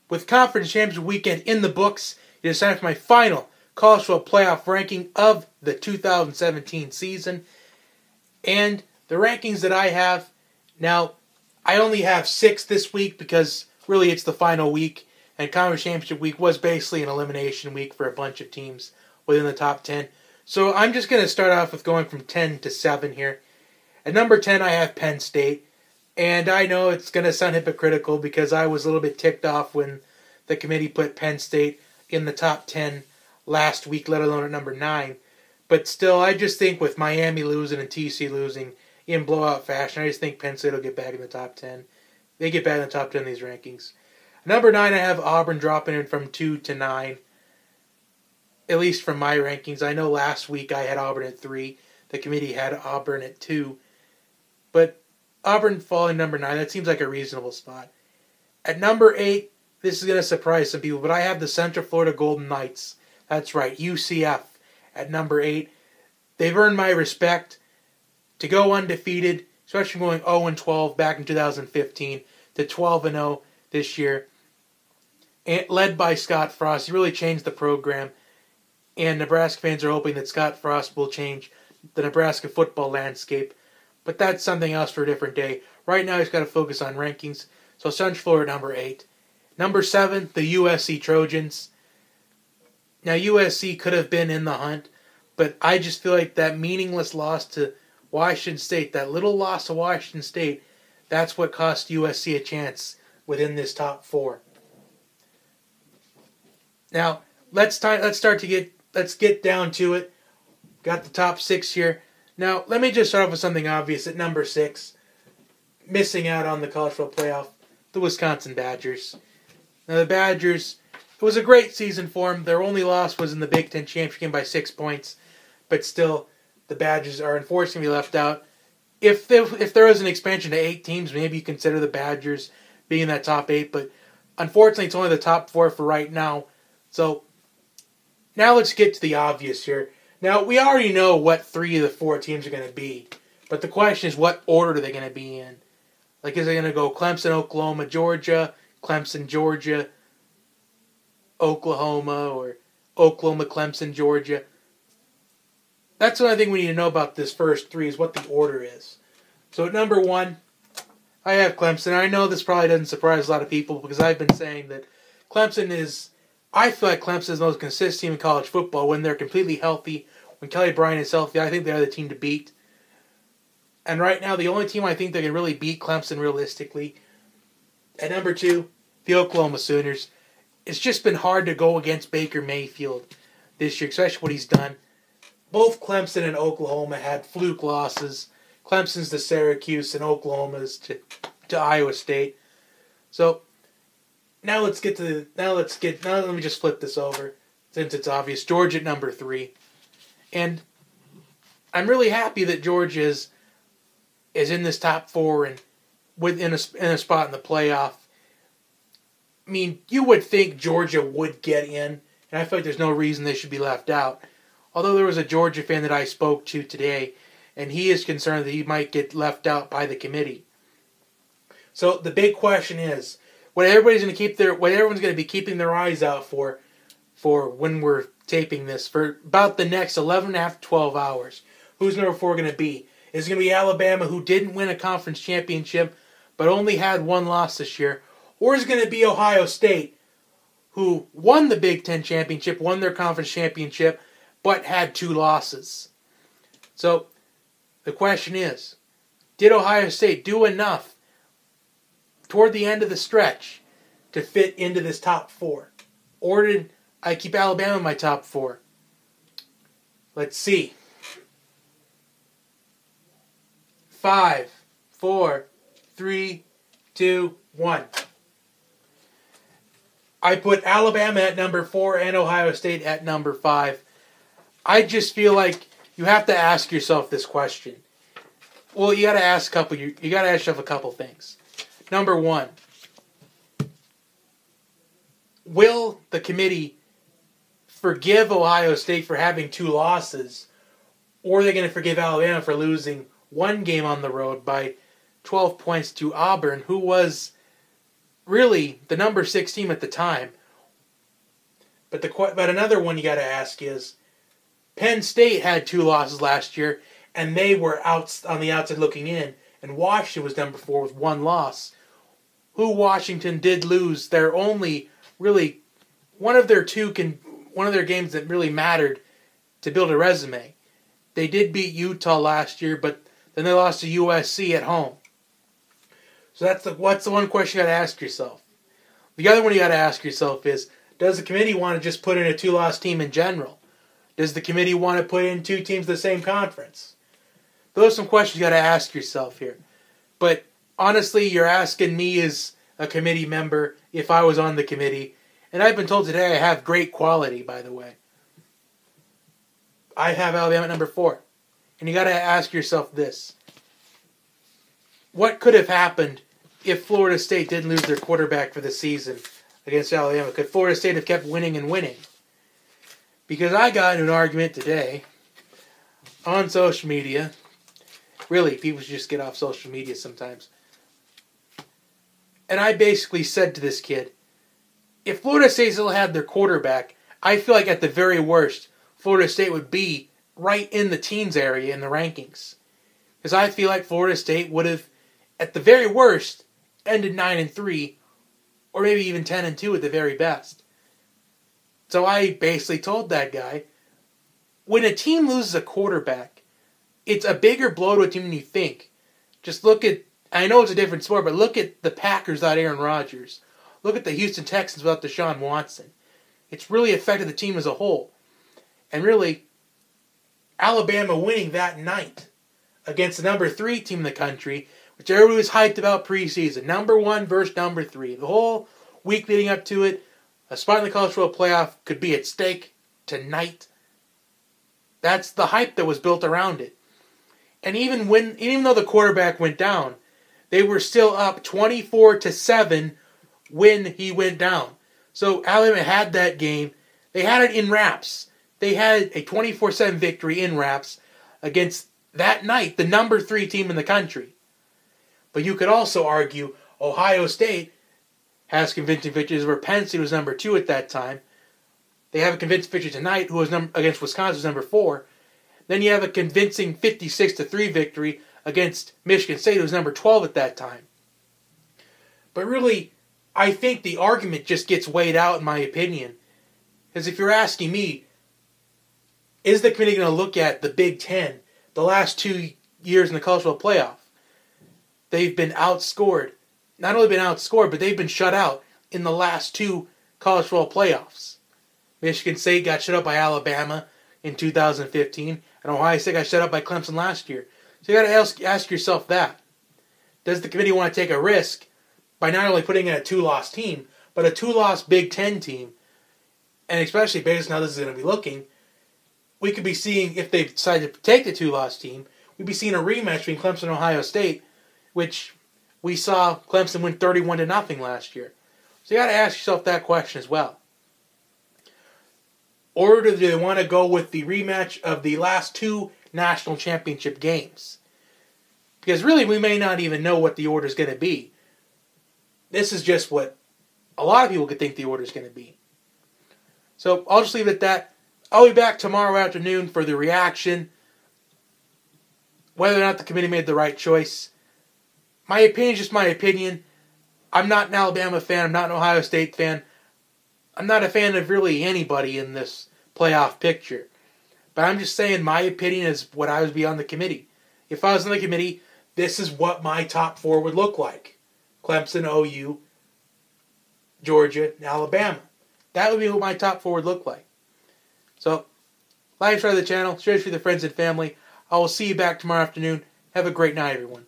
With Conference Championship Weekend in the books, it is time for my final college football playoff ranking of the 2017 season. And the rankings that I have, now, I only have 6 this week because really it's the final week. And Conference Championship Week was basically an elimination week for a bunch of teams within the top 10. So I'm just going to start off with going from 10 to 7 here. At number 10, I have Penn State. And I know it's going to sound hypocritical because I was a little bit ticked off when the committee put Penn State in the top 10 last week, let alone at number 9. But still, I just think with Miami losing and TC losing in blowout fashion, I just think Penn State will get back in the top 10. They get back in the top 10 in these rankings. Number 9, I have Auburn dropping in from 2 to 9. At least from my rankings. I know last week I had Auburn at 3. The committee had Auburn at 2. But Auburn falling number 9, that seems like a reasonable spot. At number 8, this is going to surprise some people, but I have the Central Florida Golden Knights. That's right, UCF at number 8. They've earned my respect to go undefeated, especially going 0-12 back in 2015 to 12-0 this year. And led by Scott Frost. He really changed the program. And Nebraska fans are hoping that Scott Frost will change the Nebraska football landscape. But that's something else for a different day. Right now, he's got to focus on rankings. So Central Florida, number 8. Number 7, the USC Trojans. Now, USC could have been in the hunt, but I just feel like that meaningless loss to Washington State, that little loss to Washington State, that's what cost USC a chance within this top 4. Now, let's get down to it. Got the top 6 here. Now, let me just start off with something obvious. At number 6, missing out on the college football playoff, the Wisconsin Badgers. Now, the Badgers, it was a great season for them. Their only loss was in the Big Ten Championship game by 6 points. But still, the Badgers are unfortunately left out. If there was an expansion to 8 teams, maybe you consider the Badgers being in that top 8. But unfortunately, it's only the top 4 for right now. So, now let's get to the obvious here. Now, we already know what 3 of the 4 teams are going to be. But the question is, what order are they going to be in? Like, is it going to go Clemson, Oklahoma, Georgia, Clemson, Georgia, Oklahoma, or Oklahoma, Clemson, Georgia? That's what I think we need to know about this first 3 is what the order is. So at number 1, I have Clemson. I know this probably doesn't surprise a lot of people because I've been saying that I feel like Clemson is the most consistent team in college football when they're completely healthy. When Kelly Bryant is healthy, I think they're the team to beat. And right now, the only team I think that can really beat Clemson realistically, at number 2, the Oklahoma Sooners. It's just been hard to go against Baker Mayfield this year, especially what he's done. Both Clemson and Oklahoma had fluke losses. Clemson's to Syracuse and Oklahoma's to Iowa State. So now let me just flip this over since it's obvious. Georgia at number 3. And I'm really happy that Georgia is in this top 4 and in a spot in the playoff. I mean, you would think Georgia would get in, and I feel like there's no reason they should be left out. Although there was a Georgia fan that I spoke to today, and he is concerned that he might get left out by the committee. So the big question is, what everyone's going to be keeping their eyes out for when we're taping this for about the next 11 and a half, 12 hours. Who's number 4 going to be? Is it going to be Alabama, who didn't win a conference championship but only had 1 loss this year? Or is it going to be Ohio State, who won the Big Ten championship, won their conference championship, but had 2 losses? So the question is, did Ohio State do enough toward the end of the stretch to fit into this top 4? Or did I keep Alabama in my top 4? Let's see. 5, 4, 3, 2, 1. I put Alabama at number 4 and Ohio State at number 5. I just feel like you have to ask yourself this question. Well, you got to ask yourself a couple things. Number 1, will the committee forgive Ohio State for having 2 losses, or are they going to forgive Alabama for losing 1 game on the road by 12 points to Auburn, who was really the number 6 team at the time. But another one you got to ask is, Penn State had 2 losses last year, and they were out on the outside looking in, and Washington was number 4 with 1 loss. Who Washington did lose their only really one of their games that really mattered to build a resume. They did beat Utah last year, but then they lost to USC at home. So what's the one question you got to ask yourself? The other one you got to ask yourself is, does the committee want to just put in a 2-loss team in general? Does the committee want to put in 2 teams of the same conference? Those are some questions you got to ask yourself here. But honestly, you're asking me as a committee member if I was on the committee. And I've been told today I have great quality, by the way. I have Alabama at number 4. And you got to ask yourself this. What could have happened if Florida State didn't lose their quarterback for the season against Alabama? Could Florida State have kept winning and winning? Because I got into an argument today on social media. Really, people should just get off social media sometimes. And I basically said to this kid, if Florida State still had their quarterback, I feel like at the very worst, Florida State would be right in the teens area in the rankings. Because I feel like Florida State would have, at the very worst, ended 9-3, or maybe even 10-2 at the very best. So I basically told that guy, when a team loses a quarterback, it's a bigger blow to a team than you think. Just look at, I know it's a different sport, but look at the Packers without Aaron Rodgers. Look at the Houston Texans without Deshaun Watson. It's really affected the team as a whole. And really, Alabama winning that night against the number 3 team in the country, which everybody was hyped about preseason. Number 1 versus number 3. The whole week leading up to it, a spot in the college football playoff could be at stake tonight. That's the hype that was built around it. And even though the quarterback went down, they were still up 24-7 when he went down. So Alabama had that game. They had it in wraps. They had a 24-7 victory in wraps against, that night, the number 3 team in the country. But you could also argue Ohio State has convincing victories where Penn State was number 2 at that time. They have a convincing victory tonight who was against Wisconsin, was number 4. Then you have a convincing 56-3 victory against Michigan State, who was number 12 at that time. But really, I think the argument just gets weighed out, in my opinion. Because if you're asking me, is the committee going to look at the Big Ten, the last 2 years in the college football playoff? They've been outscored. Not only been outscored, but they've been shut out in the last 2 college football playoffs. Michigan State got shut out by Alabama in 2015, and Ohio State got shut out by Clemson last year. So you got to ask yourself that. Does the committee want to take a risk by not only putting in a 2-loss team, but a 2-loss Big Ten team? And especially based on how this is going to be looking, we could be seeing, if they decide to take the 2-loss team, we'd be seeing a rematch between Clemson and Ohio State, which we saw Clemson win 31-0 last year. So you got to ask yourself that question as well. Or do they want to go with the rematch of the last 2 national championship games? Because really, we may not even know what the order is going to be. This is just what a lot of people could think the order is going to be. So I'll just leave it at that. I'll be back tomorrow afternoon for the reaction. Whether or not the committee made the right choice. My opinion is just my opinion. I'm not an Alabama fan. I'm not an Ohio State fan. I'm not a fan of really anybody in this playoff picture. But I'm just saying my opinion is what I would be on the committee. If I was on the committee, this is what my top 4 would look like. Clemson, OU, Georgia, and Alabama. That would be what my top 4 would look like. So, like and subscribe to the channel. Share this with your friends and family. I will see you back tomorrow afternoon. Have a great night, everyone.